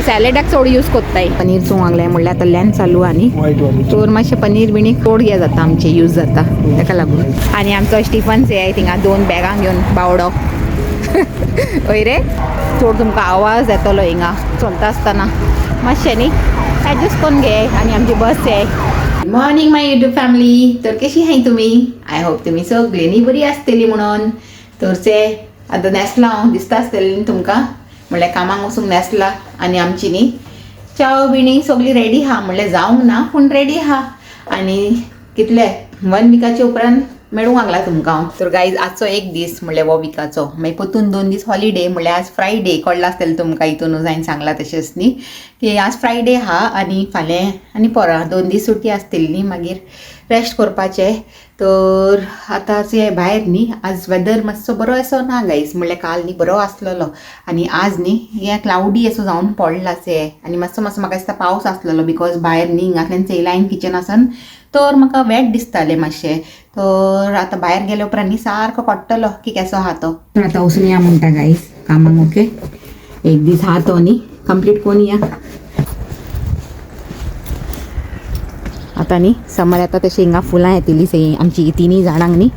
सॅलेडाक चड यूज कोत्ताय पनीर चोंगलें म्हणल्यार आतां चालू आनी चोर मातशें पनीर बिणी चड हें जाता आमचें यूज जाता ताका लागून आनी आमचो स्टिफन्स हे थिंगा 2 बॅगां घेवन बावडो हय रे चड तुमकां आवाज येतलो हिंगा चलता आसतना मातशें न्ही एडजस्ट करून घे आनी आमची बस आहे. गुड मॉर्निंग माय यूट्यूब फॅमिली. तर कशी हाय तुमी? आय होप तुमी सगळीं बरी आसतली म्हणून. तरचे आतां न्हेसला दिसता आसतलें न्ही तुमकां म्हणल्यार कामाक वचूंक न्हेसला आनी आमची न्ही चाव बिणी सगळी रेडी आहा म्हणल्यार जावंक ना पूण रेडी आहा आनी कितले 1 विकाचे उपरांत मेळूंक लागला तुमकां. तर गायज आजचो एक दीस म्हणल्यार हो विकाचो मागीर परतून 2 दीस हॉलिडे म्हणल्यार आज फ्रायडे कळ्ळां आसतलें तुमकां हितूनूच हांवें सांगलां तशेंच न्ही की आज फ्रायडे आहा आनी फाल्यां आनी परां 2 दीस सुटी आसतली न्ही मागीर रेस्ट करपाचें. तर आतांचे भायर न्ही आज वेदर मातसो बरो असो ना गायज म्हणल्यार काल न्ही बरो आसलेलो आनी आज न्ही हे क्लाउडी असो जावन पडलासे आनी मातसो म्हाका दिसता पावस आसलेलो बिकॉज भायर न्ही हिंगांतल्यान चेयलायन किचन आसन तर म्हाका वेट दिसतालें मातशें. तर आतां भायर गेले उपरांत न्ही सारको पडटलो की केसो आहा तो. तर आतां वचून या म्हणटा गायज कामाक. ओके एक दीस आहा तो न्ही कंप्लीट करून या. आतां न्ही समर येता तशी हिंगा फुलां येतली सई आमची 3 जाणांक न्ही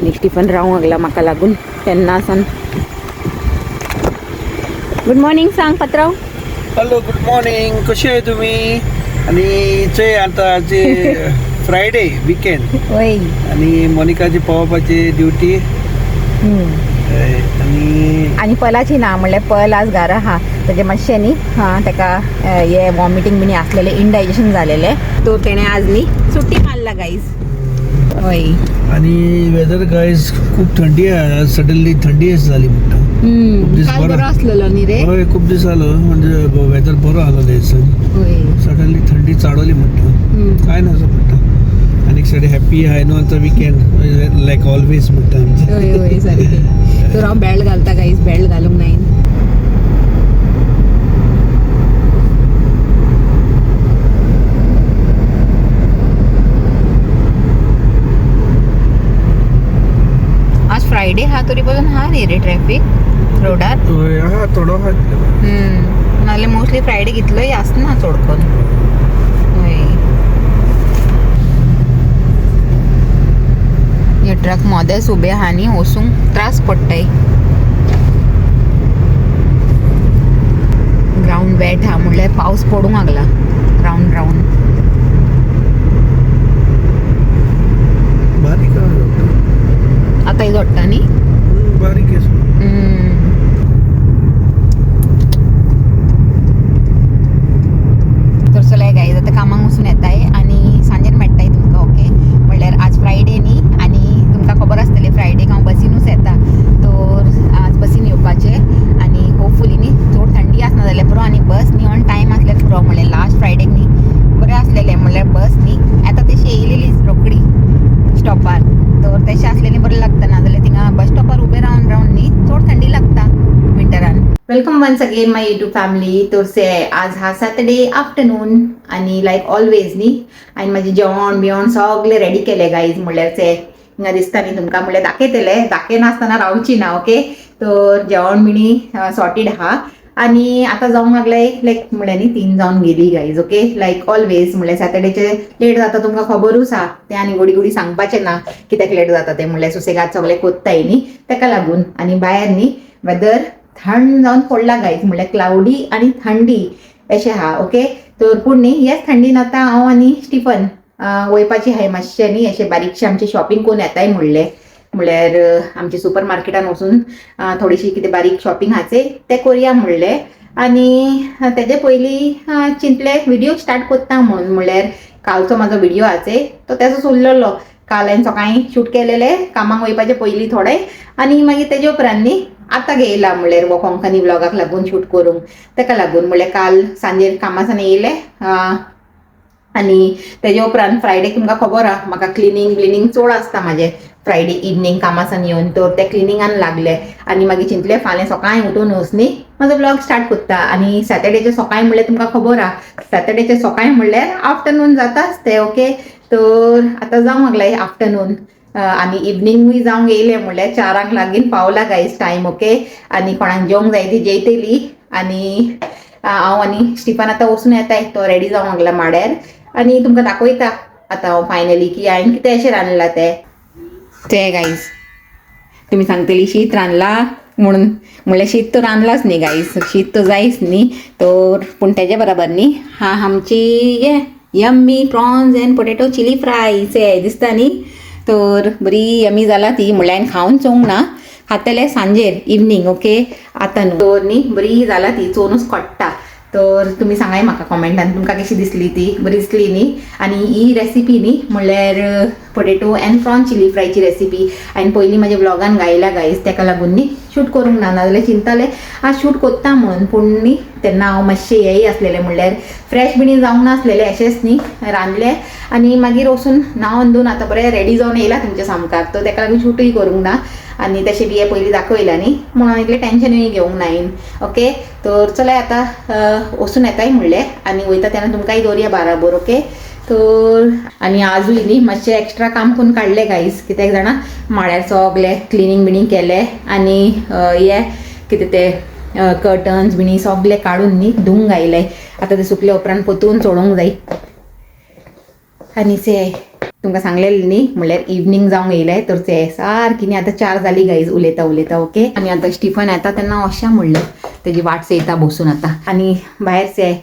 आनी स्टिफन रावूंक लागला म्हाका लागून तेन्ना सावन. गुड मॉर्निंग सांग पात्रांव. Hello good morning. कशी आहे तुम्ही? आणि चे आता जे फ्रायडे विकेंड वय आणि मोनिकाची पावपाची ड्युटी आणि पलाची ना म्हणल्यार पल आज घरा आहा तेजे मातशें न्ही ताका हे वॉमिटींग बिनी आसलेलें इनडायजेशन जालेलें तो तेणें आज न्ही सुट्टी मारला गायज. हय आणि वेदर गायज खूप थंडी आहे. सडनली थंडी झाली म्हणटा. काल बरो आसलेलो न्ही रे. होय खूप दीस जालो म्हणजे वेदर बरो आलो सडनली थंडी चाडवली म्हणटा काय ना असं म्हणटा. आनी साडे हॅपी आय नो आतां विकेंड लायक ऑलवेज म्हणटा आमची. होय होय सारकें. तर हांव बेल्ट घालता गायज बेल्ट घालूंक नाय. आज फ्रायडे हा तरी पासून हा रे ट्रॅफिक रोडार. होय हा थोडो हा नाल्यार मोस्टली फ्रायडे कितलोय आसना चड करून. हे ट्रक मदेंच उबे आहा न्ही वसूंक त्रास पडटाय. ग्राउंड वेट हा म्हणल्यार पावस पडूंक लागला रावंड रावंड. बारीक आतां जोडटा न्ही बारीक तर चलाय गायज आतां कामाक वचून येताय आनी सांजेर मेळटाय तुमकां. ओके म्हणल्यार आज फ्रायडे न्ही आनी तुमकां खबर आसतलें फ्रायडेक हांव बसीनूच येता. तर आज बसीन येवपाचें आनी होपफुली न्ही चड थंडी आसना जाल्यार पुरो आनी बस न्ही ऑन टायम आसल्यार पुरो. म्हणल्यार लास्ट फ्रायडेक न्ही बरें आसलेलें म्हणल्यार बस न्ही आतां तशी येयलेलीच रोखडी स्टॉपार. तर तशें आसलेलें बरें लागता ना जाल्यार थिंगा बस स्टॉपार उबें रावन रावन न्ही चड थंडी लागता विंटरान. वेलकम वन्स अगेन माय यूट्यूब फॅमिली. तर आज हा सॅटर्डे आफ्टरनून आनी लायक ऑलवेज न्ही हांवें म्हाजें जेवण बिवण सगळें रेडी केलें गायज. म्हणल्यार हिंगा दिसता न्ही तुमकां म्हणल्यार दाखयतलें दाखयनासतना रावची ना. ओके तर जेवण बिणी सॉर्टेड आहा आनी आतां जावंक लागलें लायक म्हणल्यार न्ही 3 जावन गेली गायज. ओके लायक ऑलवेज म्हणल्यार सॅटर्डेचे लेट जाता तुमकां खबरूच आहा तें आनी घडी घडी सांगपाचें ना कित्याक लेट जाता तें. म्हणल्यार सुसेगाद सगळें कोत्ताय न्ही ताका लागून. आनी भायर न्ही वेदर थंड जावन पडला गायज म्हणल्यार क्लाउडी आनी थंडी अशें आहा. ओके तर पूण न्ही हेच थंडीन आतां हांव आनी स्टिफन वयपाची हाय मातशें न्ही अशें बारीकशें आमचें शॉपिंग करून येताय म्हणल्यार आमच्या सुपर मार्केटान वचून थोडीशी कितें बारीक शॉपिंग आहाचे तें करया म्हणलें. आनी तेजे पयलीं चिंतलें व्हिडिओ स्टार्ट कोत्ता म्हणून. म्हणल्यार कालचो म्हाजो व्हिडिओ आहाचे तो तेजोच उरलेलो. काल हांवें सकाळीं शूट केलेलें कामाक वयपाचे पयलीं थोडें आनी मागीर तेजे उपरांत न्ही आतां घेयला म्हणल्यार वो कोंकणी व्लॉगाक लागून शूट करूंक ताका लागून. म्हणल्यार काल सांजेर कामासान येयलें आनी तेजे उपरांत फ्रायडेक तुमकां खबर आहा म्हाका क्लिनींग चड आसता म्हाजें फ्रायडे इवनींग कामासान येवन. तर ते क्लिनिंगान लागले आनी मागीर चिंतलें फाल्यां सकाळीं उठूनूच न्ही म्हाजो ब्लॉग स्टार्ट कोत्ता. आनी सॅटर्डेचे सकाळीं म्हणल्यार तुमकां खबर आहा सॅटर्डेचे सकाळीं म्हणल्यार आफ्टरनून जाताच तें. ओके तर आतां जावंक लागलें आफ्टरनून आनी इवनिंगूय जावंक येयलें म्हणल्यार 4 लागीं पावला गायज टायम. ओके आनी कोणाक जेवंक जाय ती जेयतली आनी हांव आनी स्टिफन आतां वचून येताय तो रेडी जावंक लागला माड्यार आनी तुमकां दाखयता आतां हांव फायनली की हांवें कितें अशें रांदलां ते गायज तुमी सांगतली शीत रांदला म्हणून म्हणल्यार शीत तो रांदलाच न्ही गायज शीत तो जायच न्ही तर पूण तेज्या बरोबर न्ही हा आमची yummy prawns and potato chilli fry दिसता न्ही तर बरी यमी जाला ती म्हणल्यार हांवें खावन चोवंक ना खातले सांजेर इवनिंग ओके आतां न्हू तर न्ही बरी जाला ती चोवनूच कोट्टा तर तुमी सांगाय म्हाका कॉमेंटान तुमकां कशी दिसली ती बरी दिसली न्ही आनी ही रेसिपी न्ही म्हणल्यार पोटेटो एंड प्रॉन चिली फ्रायची रेसिपी हांवें पयलीं म्हाज्या ब्लॉगान गायला गायज ताका लागून न्ही शूट करूंक ना नाजाल्यार चिंततालें आज शूट कोत्ता म्हणून पूण न्ही तेन्ना हांव मातशें हेंय आसलेलें म्हणल्यार फ्रेश बिणी जावंक नासलेलें अशेंच न्ही रांदलें आनी मागीर वचून न्हांवन धुवन आतां बरें रेडी जावन येयला तुमच्या सामकाक तर ताका लागून शूटूय करूंक ना आनी तशें बी हें पयलीं दाखयलां न्ही म्हणून इतलें टेंशनूय घेवंक ना हांवें ओके तर चला आतां वचून येताय म्हणलें आनी वयता तेन्ना तुमकांय दवरया बाराबर ओके तर आनी आजूय न्ही मातशें एक्स्ट्रा काम करून काडलें गायज कित्याक जाणा माड्यार सगलें क्लिनींग बिनींग केलें आनी हें कितें तें कर्टन्स बिणी सगलें काडून न्ही धुवंक घायलें आतां तें सुकले उपरांत पोतून सोडूंक जाय आनी तुमकां सांगलेलें न्ही म्हणल्यार इवनिंग जावंक येयलें तर ते सारकी न्ही आतां 4 जाली गायज उलयता ओके आनी आतां स्टिफन येता तेन्ना अशें म्हणलें तेजी वाट चयता बसून आतां आनी भायर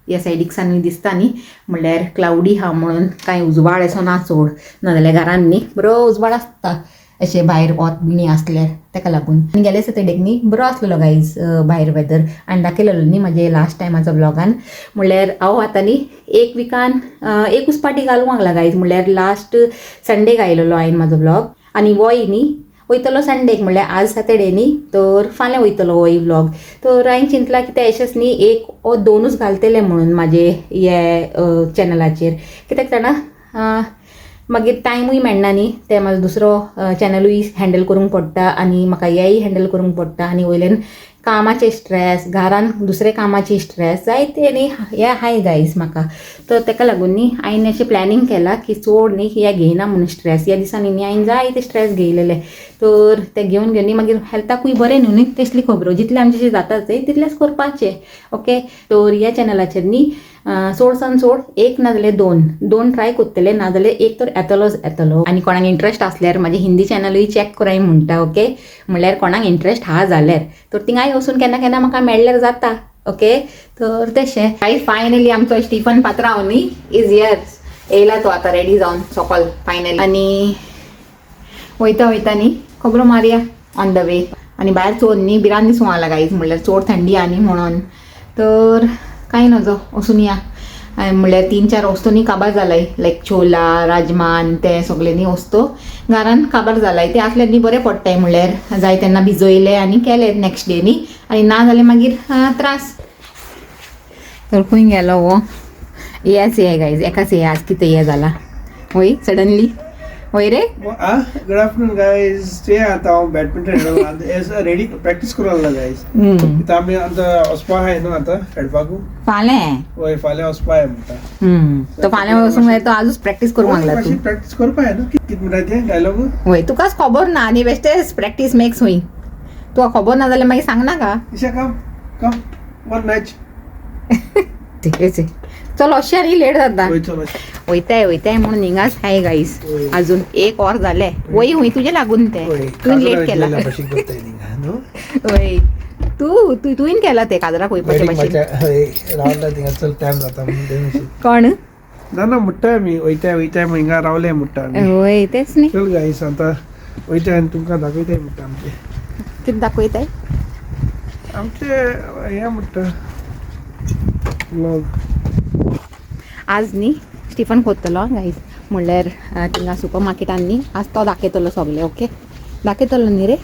ह्या सायडीकसान दिसता न्ही म्हणल्यार क्लाउडी हा म्हणून कांय उजवाड असो ना चड नाजाल्यार घरान न्ही बरो उजवाड आसता अशें भायर वत बिणी आसल्यार ताका लागून आनी गेले सॅटर्डेक न्ही बरो आसलेलो गायज भायर वेदर आनी दाखयलेलो न्ही म्हाजे लास्ट टायमाचो ब्लॉगान म्हणल्यार हांव आतां न्ही एक विकान एकूच पाटी घालूंक लागला गायज म्हणल्यार लास्ट संडे घायलेलो हांवें म्हाजो ब्लॉग आनी वोय न्ही वयतलो संडेक म्हणल्यार आज सॅटर्डे न्ही तर फाल्यां वयतलो होय व्लॉग तर हांवें चिंतलां की ते अशेंच न्ही 1 वा 2 घालतले म्हणून म्हाजे हे चॅनलाचेर कित्याक जाणा मागीर टायमूय मेळना न्ही ते म्हाजो दुसरो चॅनलूय हँडल करूंक पडटा आनी म्हाका हेंय हँडल करूंक पडटा आनी वयल्यान कामाचे स्ट्रेस घरान दुसरे कामाची स्ट्रेस जायते न्ही हे हाय गायज म्हाका तर ताका लागून न्ही हांवें अशें प्लॅनिंग केलां की चड न्ही हे घेयना म्हणून स्ट्रेस ह्या दिसांनी न्ही हांवें जायते स्ट्रेस घेयलेले तर ते घेवन न्ही मागीर हेल्थाकूय बरें न्हू न्ही तसली खबरो जितले आमचे जाता तितलेच करपाचे ओके तर ह्या चॅनलाचेर न्ही चडसान चड 1 नाजाल्यार 2 ट्राय करतले नाजाल्यार एक तर येतलो आनी कोणाक इंट्रस्ट आसल्यार म्हाजे हिंदी चॅनलूय चॅक कराय म्हणटा ओके म्हणल्यार कोणाक इंट्रस्ट हा जाल्यार तर थिंगाय वचून केन्ना केन्ना म्हाका मेळल्यार जाता ओके तर तशें कांय फायनली आमचो स्टिफन पात्रांव न्ही इज हियर येयला तो आतां रेडी जावन सकल फायनली आनी वयता न्ही खबरो मारया ऑन द वे आनी भायर चोर न्ही भिरांत दिसूंक लागला गायज म्हणल्यार चड थंडी आनी म्हणून तर कांय नजो वचून या म्हणल्यार 3-4 वस्तू न्ही काबार जालाय लायक छोला राजमान ते सगळे न्ही वस्तू घरान काबार जालाय ते आसल्यार न्ही बरें पडटाय म्हणल्यार जाय तेन्ना भिजयले आनी केले नेक्स्ट डे न्ही आनी ना जाल्यार मागीर त्रास तर खंय गेलो वो हेच हे गायज एकाच हे आज कितें हे जाला वय सडनली वय रे गुड आफ्टरनून गायज ते आता हांव बॅडमिंटन रेडी प्रॅक्टीस करूंक लागला गायज इथं आमी आमचा वचपा आहाय न्हू आतां खेळपाकू फाल्यां वय फाल्यां वचपा आहाय म्हणटा तो फाल्यां वचूंक जाय तो आजूच प्रॅक्टीस करूंक लागला तूं प्रॅक्टीस करपा आहाय न्हू कित म्हणटा तें डायलॉग वय तुकाच खबर ना आनी बेश्टेच प्रॅक्टीस मेक्स हूंय तुका खबर ना जाल्यार मागीर सांगना का इशा कम वन मॅच चल अशें आनी लेट जाता वयताय म्हणून हिंगाच हाय गाईस अजून 1 वर जाले वय हुंय तुजे लागून ते तुवें लेट केला वय तुवें केला ते काजराक वयपाचे कोण ना म्हणटा आमी वयताय हिंगा रावले म्हणटा वय तेच न्ही चल गाईस आतां वयताय आनी तुमकां दाखयताय म्हणटा आमचे कितें दाखयताय आमचे हे म्हणटा व्लॉग आज न्ही स्टिफन खोदतलो गायज म्हणल्यार थिंगा सुपर मार्केटान न्ही आज तो दाखयतलो सगळे ओके दाखयतलो न्ही रे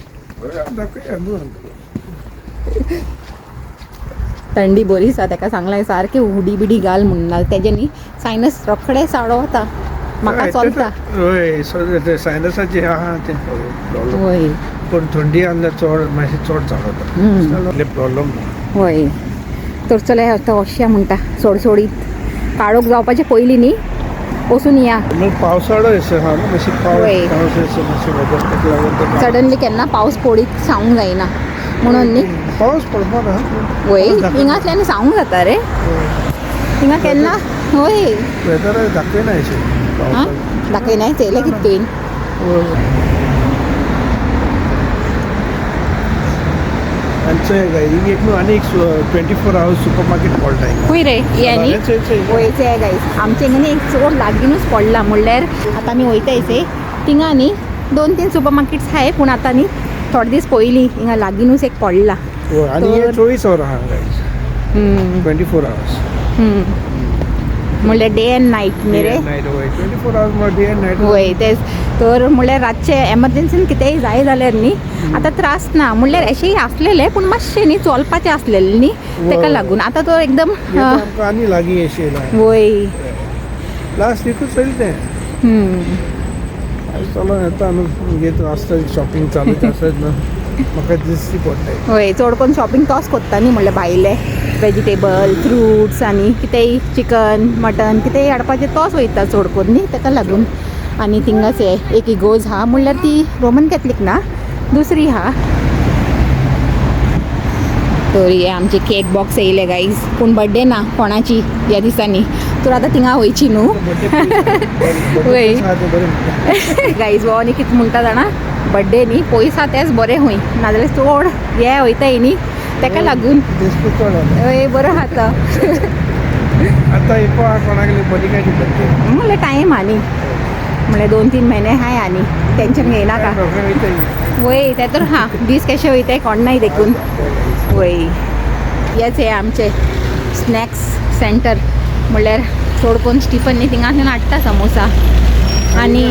थंडी बरी आसा ताका सांगलां सारकी हुडी बिडी घाल म्हणून तेजे न्ही सायनस रोखडे साडो वता म्हाका चलता वय सायनसाची आहा ते वय पूण थंडी आसल्यार चड मातशें चड चालता प्रॉब्लम वय तर चले आतां अशें म्हणटा सोडीत काळोख जावपाचे पयलीं न्ही वचून या पावसाळो सडनली केन्ना पावस पडीत सांगूंक जायना म्हणून न्ही पाऊस पडपा ना वय हिंगातल्यान सांगूंक जाता रे हिंगा केन्ना होय वेदर दाखयना अशें हां दाखयनाय चयले कितें तुवें आमचे एक न्हू आनी 24 hours सुपर मार्केट पडटा खूय रे ये न्ही वयचे गायज आमचे हिंगा एक चोर लागीनूच पडला म्हणल्यार आतां आमी वयतायचे थिंगा न्ही 2-3 सुपर मार्केट्स आहाय पूण आतां न्ही थोडे दीस पयलीं हिंगा लागीनूच एक पडला आनी हे 24 hours आहा गायज 24 hours म्हणल्यार डे एंड नायट न्ही रे 24 hours डे एंड नायट वय तेच तर म्हणल्यार रातचे एमर्जन्सीन कितेंय जाय जाल्यार न्ही आतां त्रास ना म्हणल्यार अशेंय आसलेले पूण मातशें न्ही चलपाचें आसलेलें न्ही तेका लागून आतां तो एकदम आनी लागीं अशें वय लास्ट वीकूच चललें तें चलो येता न्हू घेत आसता शॉपिंग चालूच आसत न्हू म्हाका दिसती पडटाय वय चड करून शॉपिंग तोच कोत्ता न्ही म्हणल्यार भायले वेजिटेबल फ्रुट्स आनी कितेंय चिकन मटन कितेंय हाडपाचें तोच वयता चड करून न्ही तेका लागून आनी थिंगाच हे एक इगोज आहा म्हणल्यार ती रोमन कॅथलीक ना दुसरी आहा तर हे आमचे केक बॉक्स येयले गायज पूण बड्डे ना कोणाची ह्या दिसांनी तर आतां थिंगा वयची न्हू वय गायज वो न्ही कितें म्हणटा जाणा बड्डे न्ही पयस आहा तेंच बरें हूंय नाजाल्यार चड हे वयताय न्ही तेका लागून वय बरो आहा तो आतां येवपा कोणाक बलिकाची बड्डे म्हणल्यार टायम आहा न्ही म्हणल्यार 2-3 म्हयने हाय आनी टेंशन घेयनाका वय ते तर हा दीस कशे वयताय कोणाय देखून वय हेच हे आमचे स्नॅक्स सेंटर म्हणल्यार चड करून स्टिफन न्ही थिंगांतल्यान हाडटा समोसा आनी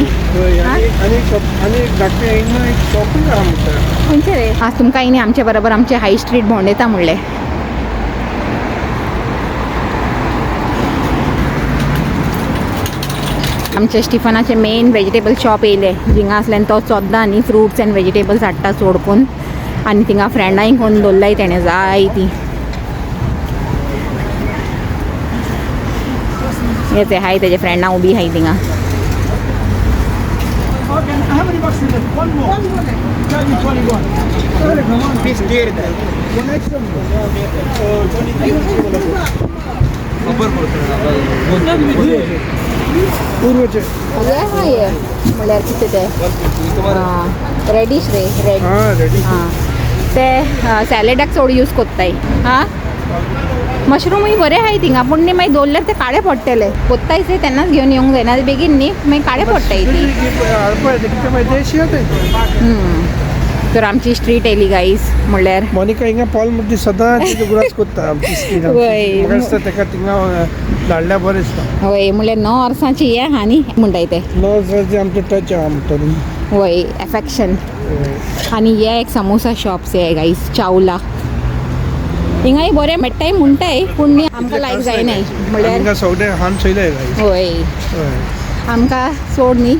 खंयचे रे आज तुमकां न्ही आमचे बरोबर आमचे हाय स्ट्रीट भोंवडयता म्हणलें आमचे स्टिफनाचे मेन वेजिटेबल शॉप येयले थिंगा आसल्यान तो सोद्दां न्ही फ्रुट्स एंड वेजिटेबल्स हाडटा चड करून आनी थिंगा फ्रेंडांय कोण दवरलाय तेणें जाय ती हेच हाय तेजे फ्रेंडां उबी हाय थिंगा पूर्वचे हे हाय म्हणल्यार कितें ते रेडीश रे रेड हां ते सॅलेडाक चड यूज कोत्ताय हां मशरूमूय बरे आहाय थिंगा पूण न्ही मागीर दवरल्यार ते काळे पडटले कोत्तायचे तेन्नाच घेवन येवंक जायना बेगीन न्ही मागीर काळे पडटाय ती तर आमची स्ट्रीट येयली गायज म्हणल्यार मोनिका हिंगा पॉल मध्ये सदां गुरास कोत्ता आमची स्ट्रीट म्हाका दिसता तेका थिंगा धाडल्या बरें दिसता वय म्हणल्यार 9 वर्सांची हे आहा न्ही म्हणटाय ते 9 वर्सांची आमचे टच आहा म्हणटा वय एफेक्शन आनी हे एक समोसा शॉप्स हे गायज चावला हिंगाय बरें मेळटाय म्हणटाय पूण न्ही आमकां लायक जायनाय म्हणल्यार सगळे हान चोयले वय आमकां चड न्ही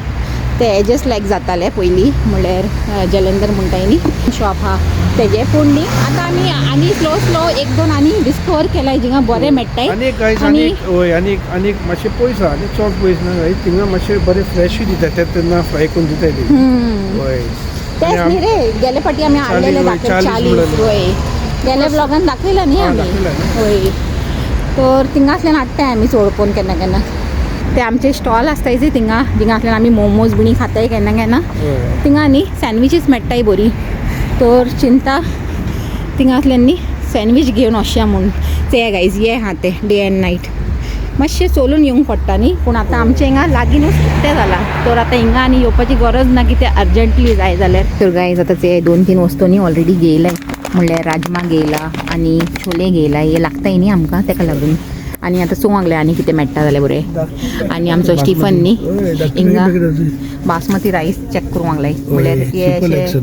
ते एजस लायक जाताले पयलीं म्हणल्यार जलंधर म्हणटाय न्ही शॉप आहा तेजे पूण न्ही आतां आमी आनी स्लो 1-2 आनी डिस्कवर केलाय जिंगा बरें मेळटाय आनी मातशें पयस आहा आनी चड पयस ना थिंगा मातशें बरें फ्रेशूय दिता ते तेन्ना फ्राय करून दिताय तेच न्ही रे गेले फाटी आमी हाडलेले 40 वय गेल्या ब्लॉगान दाखयला न्ही आमी वय तर थिंगासल्यान हाडटाय आमी चड करून केन्ना केन्ना ते आमचे स्टॉल आसताय थिंगा जिंगासल्यान आमी मोमोज बिणी खाताय केन्ना केन्ना थिंगा न्ही सँडविचीस मेळटाय बरी तर चिंता थिंगासल्यान न्ही सँडवीच घेवन वचया म्हूण ते गायज हे आहा ते डे एंड नायट मातशें चलून येवंक पडटा न्ही पूण आतां आमच्या हिंगा लागीनूच ते जाला तर आतां हिंगा आनी येवपाची गरज ना की ते अर्जंटली जाय जाल्यार तर गायज आतां ते 2-3 वस्तू न्ही ऑलरेडी घेयलाय म्हणल्यार राजमा घेयला आनी छोले घेयला हे लागताय न्ही आमकां तेका लागून आनी आतां चोवंक लागलें आनी कितें मेळटा जाल्यार बरें आनी आमचो स्टिफन न्ही हिंगा बासमती रायस चॅक करूंक लागलाय म्हणल्यार हे अशें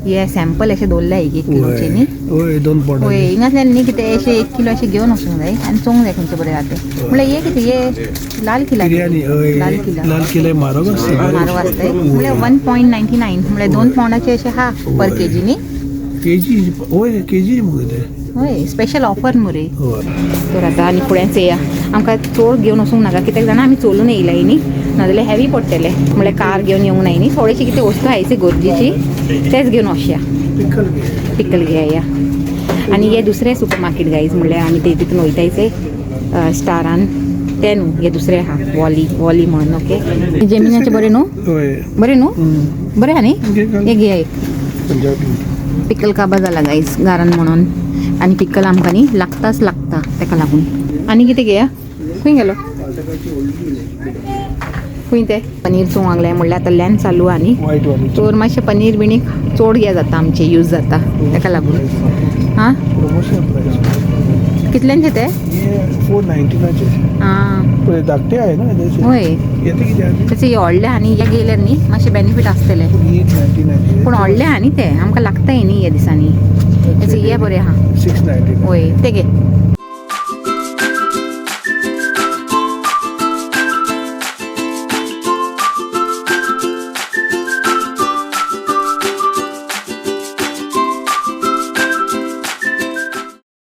हे सॅम्पल अशें दवरलाय 1 किलोचे न्ही वय हिंगासल्यान न्ही कितें अशें 1 किलो अशें घेवन वचूंक जाय आनी चोवंक जाय खंयचें बरें जाता म्हणल्यार हे कितें हे लाल किला म्हारग आसताय म्हणल्यार 1.99 म्हणल्यार 2 पावंडाचे अशें आहा पर केजी न्ही केजी होय स्पेशल ऑफर मुरे तर आतां आनी फुडेंच येया आमकां चड घेवन वचूंक नाका कित्याक जाणा आमी चलून येयलाय न्ही नाजाल्यार हेवी पडटलें म्हणल्यार कार घेवन येवंक नाय न्ही थोडीशी कितें वस्तू आहायची गरजेची तेच घेवन वचया पिकल घेया आणि हे दुसरे सुपर मार्केट गाईज म्हणल्यार आमी ते तितून वयतायचे स्टारान ते न्हू हे दुसरे हा वॉली म्हणून ओके जेमिनाचे बरे न्हू बरे न्हू बरे हा न्ही हे घे एक पिकल काबा जाला गाईज गारान म्हणून आणि पिकल आमकां न्ही लागताच लागता ताका लागून आणि कितें घेया खंय गेलो खंय ते पनीर चोवंक म्हणल्यार आतां लॅन चालू आनी तर मातशें पनीर बिनीर चड हें जाता आमचें यूज जाता ताका लागून हां कितल्यांचे ते 499 हां धाकटे आहे ना होय येते किती त्याचे हे व्हडले आनी हे गेल्यार न्ही मातशें बेनिफीट आसतलें 899 पूण व्हडले आहा न्ही ते आमकां लागताय न्ही ह्या दिसांनी त्याचे हे बरें आहा 699 होय ते घे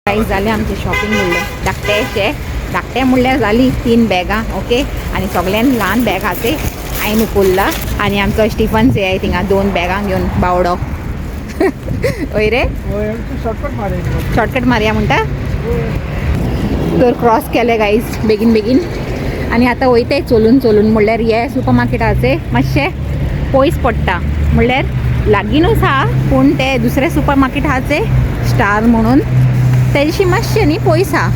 प्राईस जाले आमचे शॉपिंग म्हणल्यार धाकटे म्हणल्यार जाली 3 बॅगां ओके आनी सगळ्यान ल्हान बॅग आहा ते हांवें उखल्ला आनी आमचो स्टिफन से थिंगा 2 बॅगां घेवन बावडो वय रे शॉर्टकट मारया म्हणटा तर क्रॉस केले गाईज बेगीन आनी आतां वयताय चलून म्हणल्यार हे सुपर मार्केटाचे मातशें पयस पडटा म्हणल्यार लागीनूच आहा पूण ते दुसरे सुपर मार्केट आहाचे स्टार म्हणून तेशी मातशें न्ही पयस आहा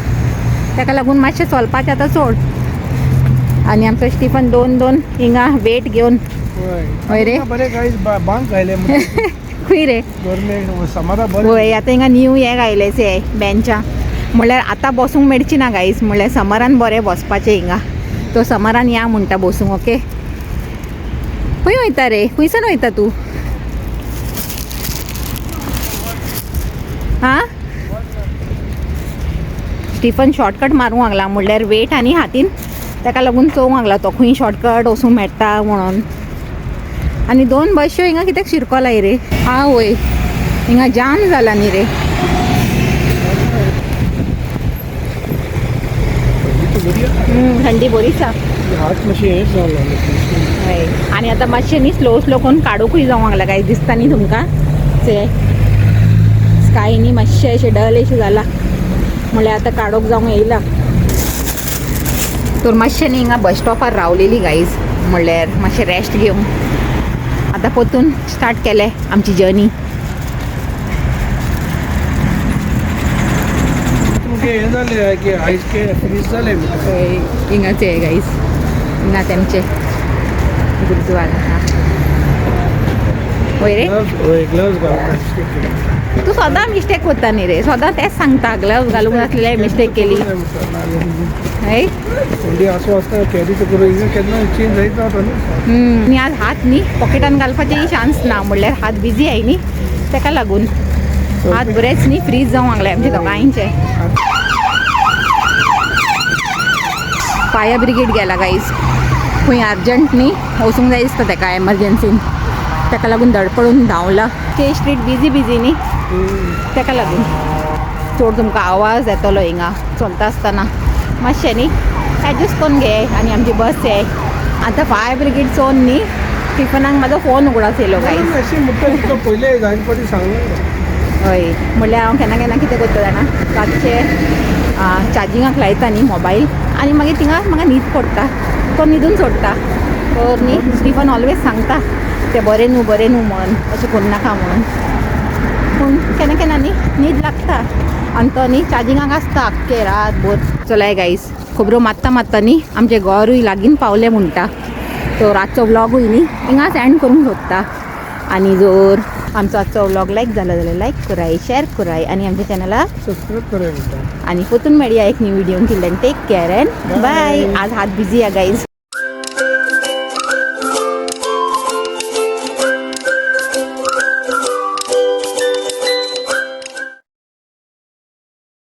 ताका लागून मातशें चलपाचें आतां चड आनी आमचो स्टिफन दोन हिंगा वेट घेवन हय रे बरे गाईज बांक घायले खंय रे समारा होय आतां हिंगा न्यू हे घायलेचे बेंचां म्हणल्यार आतां बसूंक मेळची ना गाईज म्हणल्यार समरान बरें बसपाचें हिंगा तो समरान या म्हणटा बसूंक ओके खंय वयता रे खंयसान वयता तूं हां स्टिफन शॉर्टकट मारूंक लागला म्हणल्यार वेट आनी हातीन ताका लागून चोवंक लागला तो खंय शॉर्टकट वचूंक मेळटा म्हणून आनी 2 बश्यो हिंगा कित्याक शिरकोलाय रे आवय हिंगा जाम जाला न्ही रे थंडी बरीच आहा हय आनी आतां मातशें न्ही स्लो करून काडूंकूय जावंक लागला काय दिसता न्ही तुमकां ते स्काय न्ही मातशें अशें डल अशें जाला म्हणल्यार आतां काडोक जावंक येयला तर मातशें न्ही हिंगा बस स्टॉपार रावलेली गाईज म्हणल्यार मातशें रेस्ट घेवंक आतां परतून स्टार्ट केलें आमची जर्नी हे झाले की आईस के फ्रीज झाले हिंगाचे गाईज हिंगा तेमचे गुरुद्वारा हा होय रे तू सदां मिस्टेक करता न्ही रे सदां तेच सांगता ग्लव्स घालूंक नासलें मिस्टेक केली हय थंडी आसू आसता कॅरी करून हिंगा केन्ना चेंज जायत रावता न्ही आनी आज हात न्ही पॉकेटान घालपाचेय चान्स ना म्हणल्यार हात बिजी आय न्ही ताका लागून हात बरेच न्ही फ्रीज जावंक लागले आमचे दोगांयचे फायर ब्रिगेड गेला गाईज खंय अर्जंट न्ही वचूंक जाय दिसता ताका एमर्जन्सीन ताका लागून धडपडून धांवला के स्ट्रीट बिजी न्ही ताका लागून चड तुमकां आवाज येतलो हिंगा चलता आसतना मातशें न्ही एडजस्ट करून घे आनी आमची बस आहे आतां फायर ब्रिगेड चोवन न्ही स्टिफनाक म्हाजो फोन उगडास येयलो गाईज पयले जायन फावटी सांगलो हय म्हणल्यार हांव केन्ना कितें करता जाणा रातचें चार्जिंगाक लायता न्ही मोबायल आनी मागीर थिंगा म्हाका न्हीद पडटा तो न्हिदून सोडटा तर न्ही स्टिफन ऑलवेज सांगता तें बरें न्हू म्हणून अशें करूं नाका म्हणून पूण केन्ना न्ही न्हीद लागता आनी तो न्ही चार्जिंगाक आसता आख्खे रातभर चलाय गाईज खबरो मारता न्ही आमचें घरूय लागीन पावलें म्हणटा तो रातचो व्लॉगूय न्ही हिंगाच एंड करूंक सोदता आनी जर आमचो आजचो व्लॉग लायक जाला जाल्यार लायक कराय शेअर कराय आनी आमच्या चॅनलाक सबस्क्राईब करायला आणि परतून मेळया एक new video till then take care and bye आज हात बिझी आहे गाईज